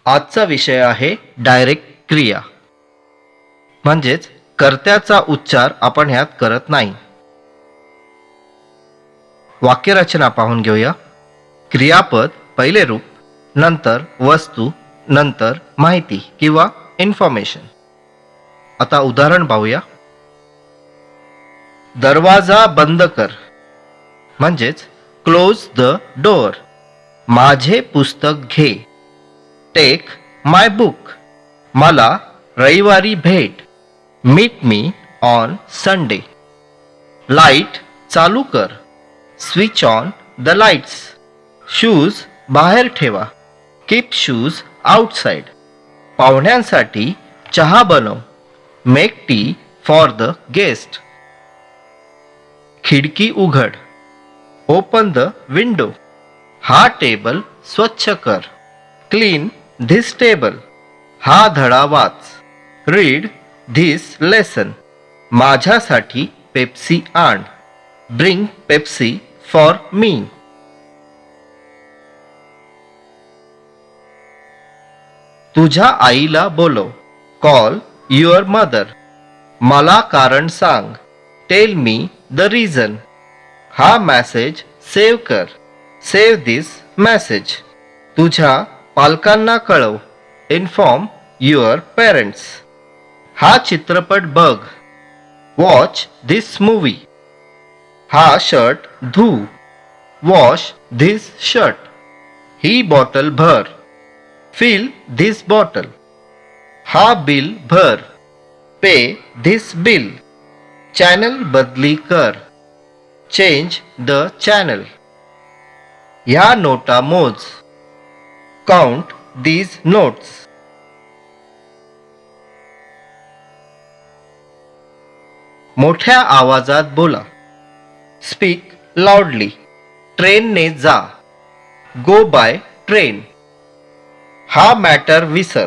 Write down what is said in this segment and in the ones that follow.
आजचा विषय आहे डायरेक्ट क्रिया, म्हणजेच कर्त्याचा उच्चार आपण ह्यात करत नाही. वाक्यरचना पाहून घेऊया. क्रियापद पहिले रूप, नंतर वस्तू, नंतर माहिती किंवा इन्फॉर्मेशन. आता उदाहरण पाहूया. दरवाजा बंद कर, म्हणजेच क्लोज द डोअर. माझे पुस्तक घे, टेक माय बुक. मला रविवारी भेट, meet me on Sunday. Light चालू कर, switch on the lights. Shoes बाहेर ठेवा, कीप शूज आउटसाइड. पाहुण्यांसाठी चहा बनव, make tea for the guest. खिडकी उघड, ओपन द विंडो. हा टेबल स्वच्छ कर, क्लीन धिस टेबल. हा धडा वाच, रीड धिस लेसन. माझ्यासाठी पेप्सी आण, ब्रिंग पेप्सी फॉर मी. तुझ्या आईला बोलव, कॉल युअर मदर. मला कारण सांग, टेल मी द रिझन. हा मेसेज सेव्ह कर, सेव्ह दिस मेसेज. तुझ्या पालकांना कळव, इन्फॉर्म युअर पेरेंट्स. हा चित्रपट बघ, वॉच धिस मूवी. हा शर्ट धू, wash this shirt. He bottle भर, फिल धिस बॉटल. हा बिल भर, पे धिस बिल. चॅनल बदली कर, चेंज द चॅनल. ह्या नोटा मोज, काउंट दीज नोट्स. मोठ्या आवाजात बोला, स्पीक लाऊडली. ट्रेनने जा, गो बाय ट्रेन. हा मॅटर विसर,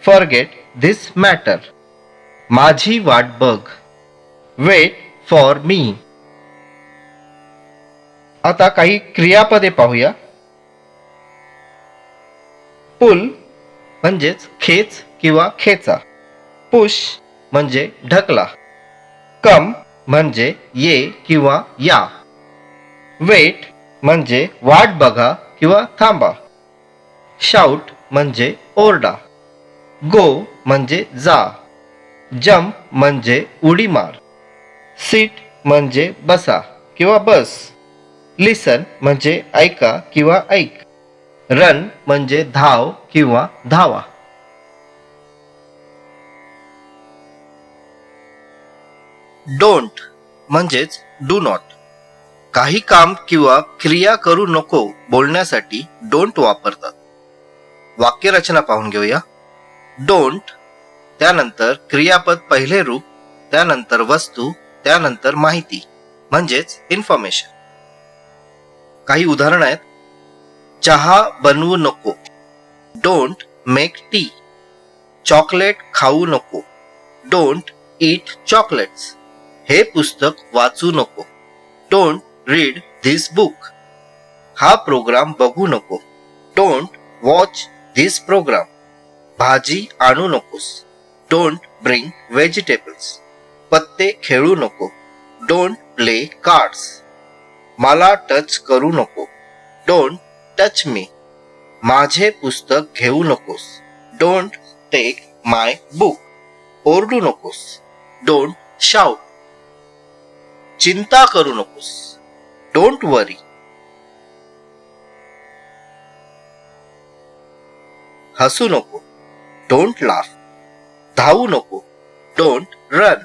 फॉरगेट धिस मॅटर. माझी वाट बघ, वेट फॉर मी. आता काही क्रियापदे पाहूया. पुल म्हणजेच खेच किंवा खेचा, पुश म्हणजे ढकला, कम म्हणजे ये किंवा या, वेट म्हणजे वाट बघा किंवा थांबा, शाउट म्हणजे ओरडा, गो म्हणजे जा, जम्प म्हणजे उडी मार, सीट म्हणजे बसा किंवा बस, लिसन म्हणजे ऐका किंवा ऐक, रन म्हणजे धाव किंवा धावा. डोंट म्हणजेच डू नॉट. काही काम किंवा क्रिया करू नको बोलण्यासाठी डोंट वापरतात. वाक्यरचना पाहून घेऊया. डोंट, त्यानंतर क्रियापद पहिले रूप, त्यानंतर वस्तू, त्यानंतर माहिती म्हणजेच इन्फॉर्मेशन. काही उदाहरण आहेत. चहा बनवू नको, डोंट मेक टी. चॉकलेट खाऊ नको, डोंट ईट चॉकलेट्स. हे पुस्तक वाचू नको, डोंट रीड धिस बुक. हा प्रोग्राम बघू नको, डोंट वॉच धिस प्रोग्राम. भाजी आणू नकोस, डोंट ब्रिंग व्हेजिटेबल्स. पत्ते खेळू नको, डोंट प्ले कार्ड्स. मला टच करू नको, डोंट टच मी. माझे पुस्तक घेऊ नकोस, डोंट टेक माय बुक. ओरडू नकोस, डोंट शाउट. चिंता करू नकोस, डोंट वरी. हसू नको, डोंट लाफ. धावू नको, डोंट रन.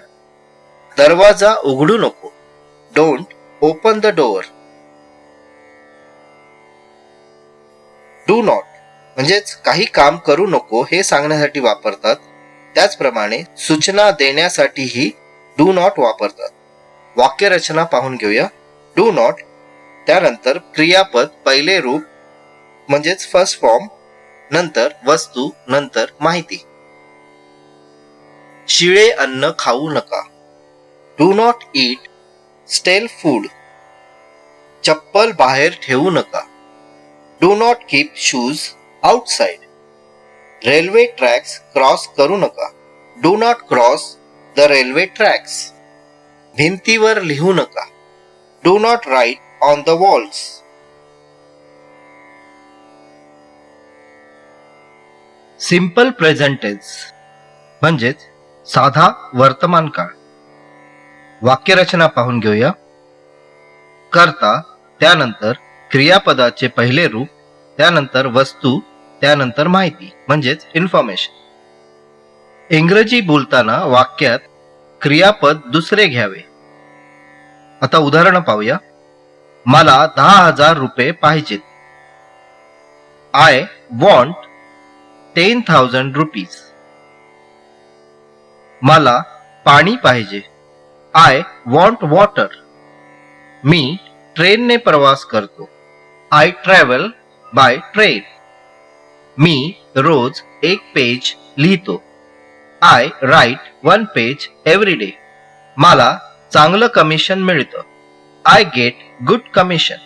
दरवाजा उघडू नको, don't open the door. Do not म्हणजेच काही काम करू नको हे सांगण्यासाठी वापरतात. त्याचप्रमाणे सूचना देण्यासाठीही डू नॉट वापरतात. वाक्यरचना पाहून घेऊया. डू नॉट, त्यानंतर क्रियापद पहिले रूप म्हणजेच फर्स्ट फॉर्म, नंतर वस्तू, नंतर माहिती. शिळे अन्न खाऊ नका, डू नॉट ईट स्टेल फूड. चप्पल बाहेर ठेवू नका, do not keep shoes outside. Railway tracks cross करू नका. Do not cross the railway tracks. भिंतीवर लिहू नका. Do not write on the walls. Simple present tense म्हणजेच साधा वर्तमान काळ. वाक्यरचना पाहून घेऊया. कर्ता, त्यानंतर क्रियापदाचे पहिले रूप, त्यानंतर वस्तू, त्यानंतर माहिती म्हणजेच इन्फॉर्मेशन. इंग्रजी बोलताना वाक्यात क्रियापद दुसरे घ्यावे. आता उदाहरण पाहूया. मला 10,000 रुपये पाहिजेत. I want 10,000 rupees. मला पाणी पाहिजे. I want water. मी ट्रेनने प्रवास करतो. I travel by train. मी रोज एक पेज लिहितो. I write 1 page every day. मला चांगलं कमिशन मिळतं. I get good commission.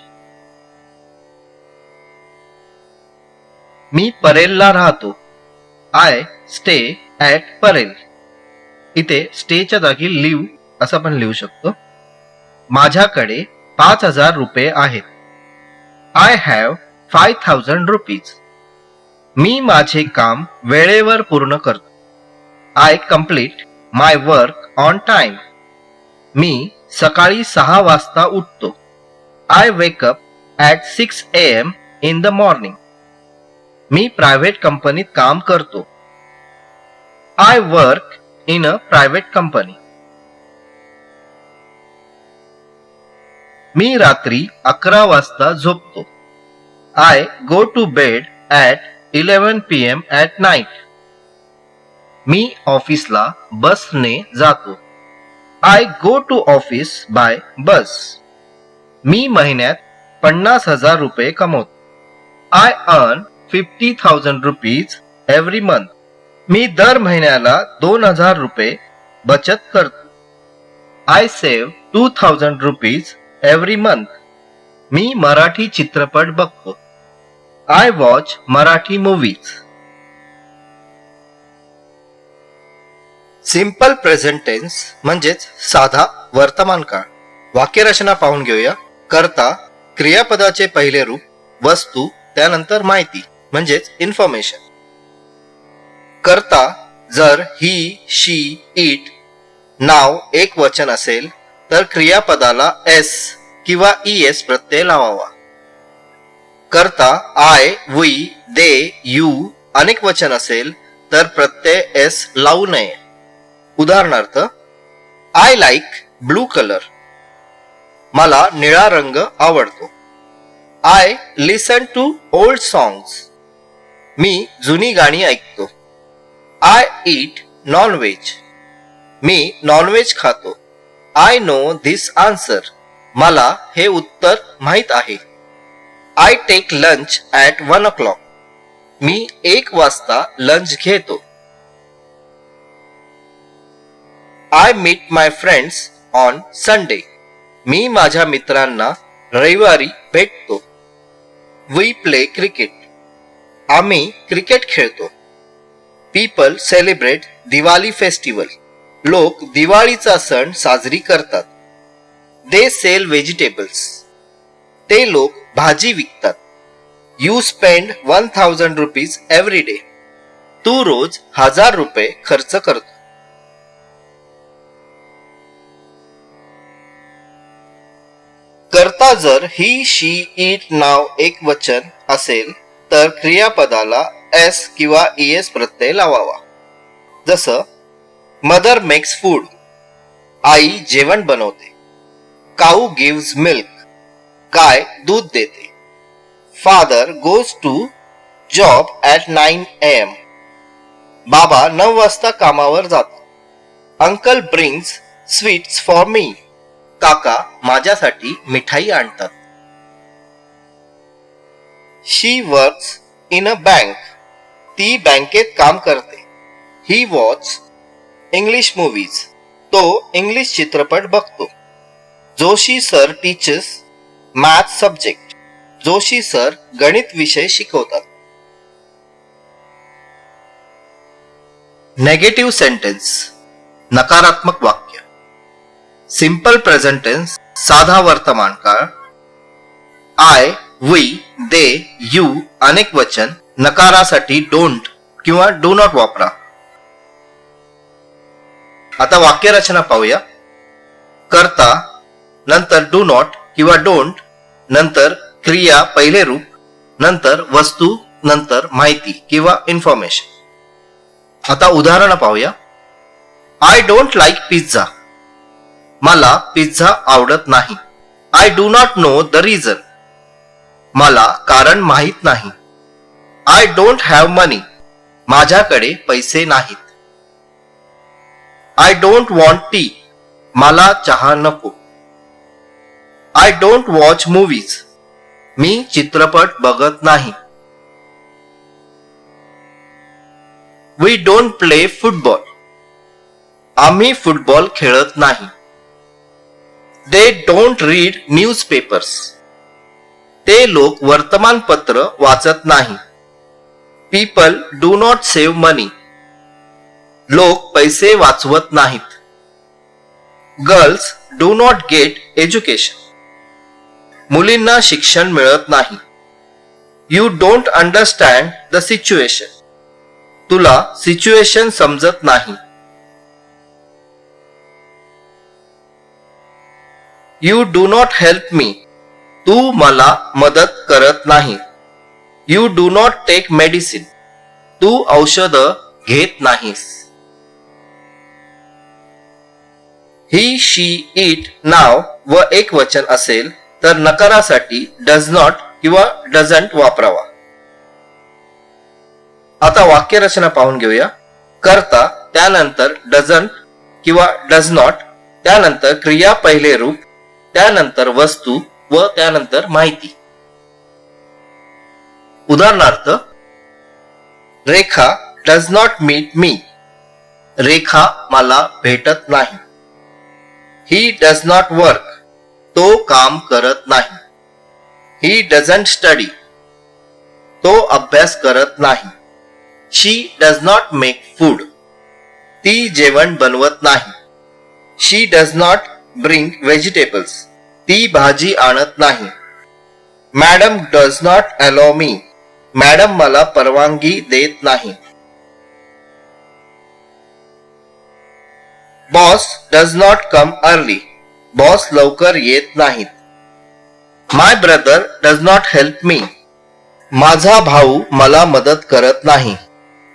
मी परेलला राहतो. I stay at Parel. इथे स्टेच्या जागी लिव्ह असं पण लिहू शकतो. माझ्याकडे 5,000 रुपये आहेत. I have 5,000 rupees. मी माझे काम वेळेवर पूर्ण करतो. I complete my work on time. मी सकाळी 6 वाजता उठतो. I wake up at 6 AM in the morning. मी प्रायव्हेट कंपनीत काम करतो. I work in a private company. मी रात्री 11 वाजता झोपतो. I go to bed at 11 PM at night. मी ऑफिसला बसने जातो. I go to office by bus. मी महिन्यात 50,000 रुपये कमवतो. I earn 50,000 rupees every month. मी दर महिन्याला 2,000 रुपये बचत करतो. I save 2,000 rupees every month. मी मराठी चित्रपट बघतो. I watch Marathi movies. Simple present tense म्हणजेच साधा वर्तमान काळ. वाक्यरचना पाहून घेऊया. कर्ता, क्रियापदाचे पहिले रूप, वस्तू, त्यानंतर माहिती म्हणजेच इन्फॉर्मेशन. कर्ता जर ही, शी, इट नाव एक वचन असेल तर क्रियापदाला एस किंवा ईएस प्रत्यय लावावा. कर्ता आय, वी, दे, यू अनेक वचन असेल तर प्रत्यय एस लावू नये. उदाहरणार्थ, आय लाईक ब्लू कलर. मला निळा रंग आवडतो. I listen to old songs. मी जुनी गाणी ऐकतो. I eat non veg. मी नॉनव्हेज खातो. I know this answer. मला हे उत्तर माहित आहे. I take lunch at 1 o'clock. मी 1 वाजता लंच घेतो. आय meet my friends on Sunday. मी माझ्या मित्रांना रविवारी भेटतो. We play cricket. आम्ही क्रिकेट खेळतो. People celebrate Diwali festival. लोक दिवाळीचा सण साजरी करतात. They sell vegetables. ते लोक भाजी विकतात. You spend 1,000 rupees every day. तू रोज 1,000 रुपये खर्च करतो. कर्ता जर ही, शी, इट नाव एक वचन असेल तर क्रियापदाला एस किंवा ईएस प्रत्यय लावावा. जसं मदर मेक्स फूड. आई जेवण बनवते. काऊ गिव्स मिल्क. गाय दूध देते. Father goes to job at 9 AM. बाबा 9 वाजता कामावर जातो. Uncle brings sweets for me. काका माझ्यासाठी मिठाई आणतात. She works in a bank. ती बँकेत काम करते. He watch English movies. तो इंग्लिश चित्रपट बघतो. Joshi sir teachers math subject. Joshi sir गणित विषय शिकवतात. नेगेटिव्ह सेंटेन्स नकारात्मक वाक्य. सिंपल प्रेझेंट टेन्स साधा वर्तमान काळ. आय, वी, दे, यू अनेक वचन नकारासाठी डोंट किंवा डू नॉट वापरा. आता वाक्यरचना पाहूया. करता नंतर डू नॉट किंवा डोंट, नंतर क्रिया पहिले रूप, नंतर वस्तू, नंतर माहिती किंवा इन्फॉर्मेशन. आता उदाहरण पाहूया. I don't like pizza. मला पिझ्झा आवडत नाही. I do not know the reason. मला कारण माहीत नाही. I don't have money. माझ्याकडे पैसे नाहीत. I don't want tea. मला चहा नको. I don't watch movies. मी चित्रपट बघत नाही. We don't play football. आम्ही फुटबॉल खेळत नाही. They don't read newspapers. ते लोक वर्तमानपत्र वाचत नाही. People do not save money. लोक पैसे वाचवत नाहीत. Girls do not get education. मुलींना शिक्षण मिळत नाही. You don't understand the situation. तुला सिच्युएशन समजत नाही. You do not help me. तू मला मदत करत नाही. You do not take medicine. तू औषध घेत नाहीस. ही, शी, इट नाव व एक वचन असेल तर नकारासाठी डज नॉट किंवा डझंट वापरावा. आता वाक्यरचना पाहून घेऊया. करता त्यानंतर डझंट किंवा डज नॉट, त्यानंतर क्रिया पहिले रूप, त्यानंतर वस्तू व त्यानंतर माहिती. उदाहरणार्थ, रेखा डज नॉट मीट मी. रेखा मला भेटत नाही. He does not work. तो काम करत नाही. He doesn't study. तो अभ्यास करत नाही. शी डज नॉट मेक फूड. ती जेवण बनवत नाही. शी डज नॉट ब्रिंग व्हेजिटेबल्स. ती भाजी आणत नाही. Madam does not allow me. Madam मला परवानगी देत नाही. Boss does not come early. Boss लवकर येत नाहीत. माय ब्रदर डज नॉट हेल्प मी. माझा भाऊ मला मदत करत नाही.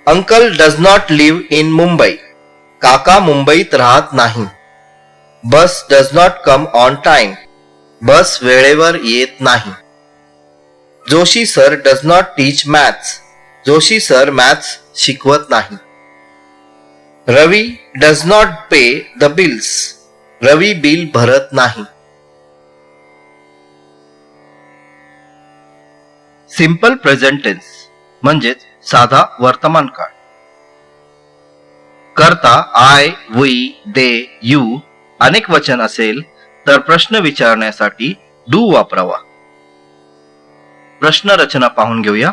Uncle does not live in Mumbai. काका मुंबईत राहत नाही. Bus does not come on time. Bus वेळेवर येत नाही. Joshi sir does not teach maths. Joshi sir maths शिकवत नाही. Ravi does not pay the bills. Ravi bill भरत नाही. सिंपल प्रेझेंट टेन्स म्हणजेच साधा वर्तमान काळ. करता आय, वी, दे, यू अनेक वचन असेल तर प्रश्न विचारण्यासाठी डू वापरावा. प्रश्न रचना पाहून घेऊया.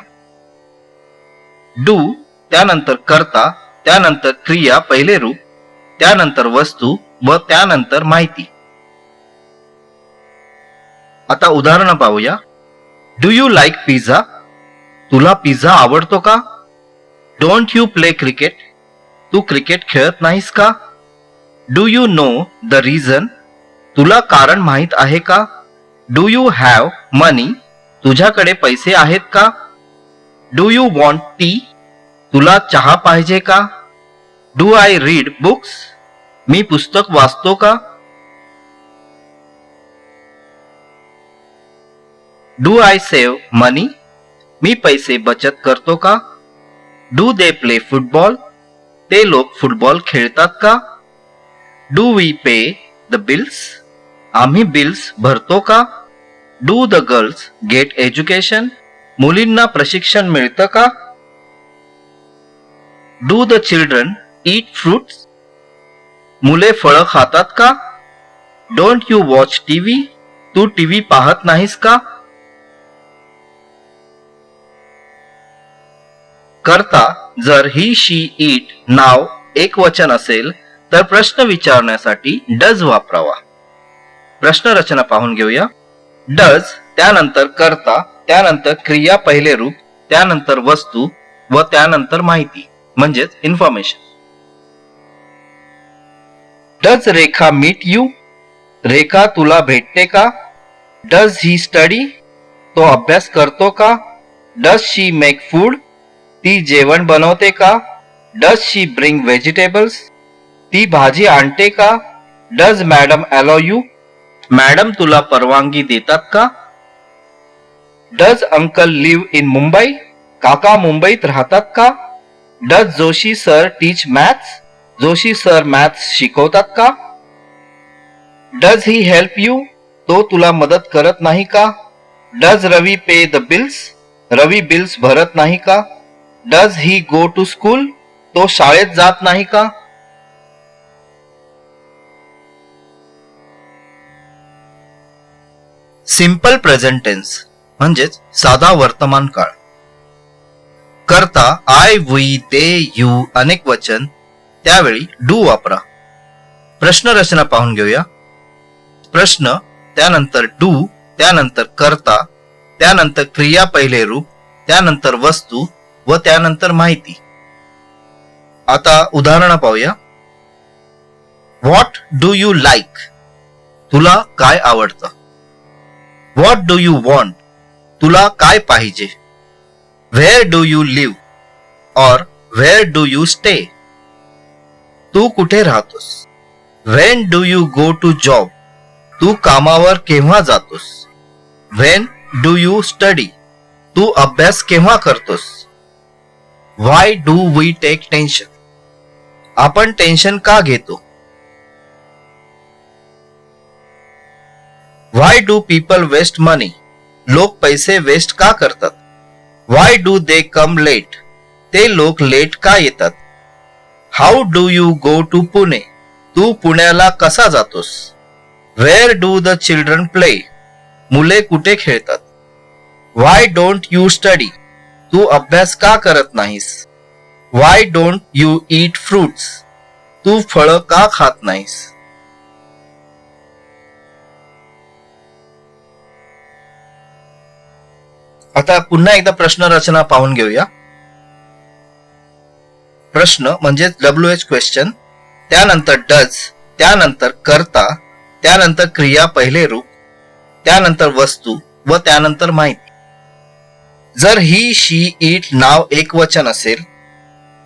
डू त्यानंतर करता, त्यानंतर क्रिया पहिले रूप, त्यानंतर वस्तू व त्यानंतर माहिती. आता उदाहरण पाहूया. Do you like pizza. तुला पिझ्झा आवडतो का? Don't you play cricket. तू क्रिकेट खेळत नाहीस का? Do you know the reason. तुला कारण माहित आहे का? Do you have money. तुझ्याकडे पैसे आहेत का? Do you want tea. तुला चहा पाहिजे का? Do I read books. मी पुस्तक वाचतो का? Do I save money. मी पैसे बचत करतो का? Do they play football. ते लोक फुटबॉल खेळतात का? Do we pay the bills. आम्ही बिल्स भरतो का? Do the girls get education. मुलींना प्रशिक्षण मिळतं का? Do the children eat fruits. मुले फळं खातात का? Don't you watch TV. तू टीव्ही पाहत नाहीस का? करता जर ही, शी, इट नाव एकवचन असेल तर प्रश्न विचारण्यासाठी डज वापरावा. प्रश्नरचना पाहून घेऊया. डज, त्यानंतर कर्ता, त्यानंतर क्रिया पहिले रूप, त्यानंतर वस्तू व त्यानंतर माहिती म्हणजेच information. Does Rekha meet you? Rekha तुला भेटते का? Does he study? तो अभ्यास करतो का? Does she make food? ती जेवण बनवते का? Does she bring vegetables? ती भाजी आणते का? Does madam allow you? Madam तुला परवानगी देतात का? Does uncle live in Mumbai? काका मुंबईत राहतात का? Does Joshi sir teach maths? Joshi sir maths शिकवतात का? Does he help you? तो तुला मदत करत नाही का? Does Ravi pay the bills? Ravi bills भरत नाही का? Does he go to school? तो शाळेत जात नाही का? सिंपल प्रेझेंट टेन्स म्हणजेच साधा वर्तमान काळ. करता आय, वी, दे, यू अनेक वचन, त्यावेळी डू वापरा. प्रश्नरचना पाहून घेऊया. प्रश्न, त्यानंतर डू, त्यानंतर कर्ता, त्यानंतर क्रिया पहिले रूप, त्यानंतर वस्तू व त्यानंतर माहिती. आता उदाहरण पाहूया. What do you like? तुला काय आवडतं? What do you want? तुला काय पाहिजे? Where do you live? और व्हेअर डू यू स्टे? तू कुठे राहतोस? When do you go to job? तू कामावर केव्हा जातोस? When do you study? तू अभ्यास केव्हा करतोस? Why do we take tension? आपण टेन्शन का घेतो? Why do people waste money? लोक पैसे वेस्ट का करतात? Why do they come late? ते लोक लेट का येतात? How do you go to Pune? तू पुण्याला कसा जातोस? Where do the children play? मुले कुठे खेळतात? Why don't you study? तू अभ्यास का करत नाहीस? Why don't you eat fruits? तू फळं का खात नाहीस? आता पुन्हा एकदा प्रश्न रचना पाहून घेऊया. प्रश्न म्हणजे WH क्वेश्चन, त्यानंतर डज, त्यानंतर कर्ता, त्यानंतर क्रिया पहिले रूप, त्यानंतर वस्तू व त्यानंतर माहिती. जर ही, शी, इट नाव एकवचन असेल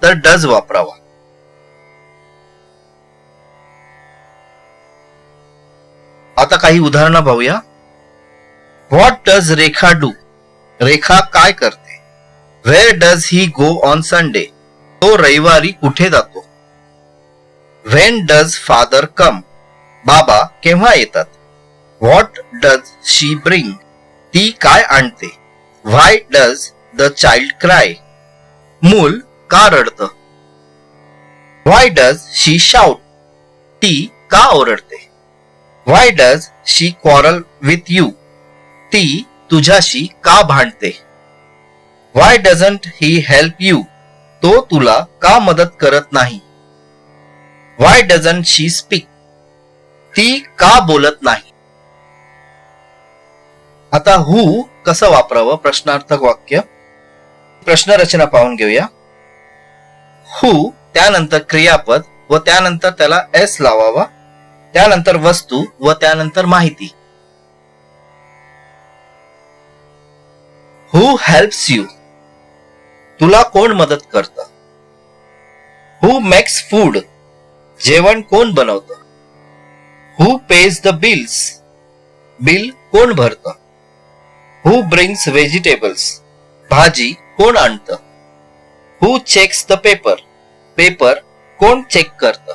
तर डज वापरावा. आता काही उदाहरणं पाहूया. What does Rekha do? Rekha काय करते? Where does he go on Sunday? तो रविवारी कुठे जातो? When does father come? बाबा केव्हा येतात? What does she bring? ती काय आणते? Why does the child cry? मूल का रडतं? Why does she shout? ती का ओरडते? Why does she quarrel with you? ती तुझ्याशी का भांडते? Why doesn't he help you? तो तुला का मदत करत नाही? व्हाय डझंट शी स्पीक? ती का बोलत नाही? आता हू कसं वापरावं प्रश्नार्थक वाक्य. प्रश्नरचना पाहून घेऊया. हू, त्यानंतर क्रियापद व त्यानंतर त्याला एस लावावा, त्यानंतर वस्तू व त्यानंतर माहिती. हू हेल्प्स यू? तुला कोण मदत करतं? हू मेक्स फूड? जेवण कोण बनवतं? हू पेज द बिल्स? बिल कोण भरतं? हू ब्रिंग्स व्हेजिटेबल्स? भाजी कोण आणतं? हू चेक्स द पेपर? पेपर कोण चेक करतं?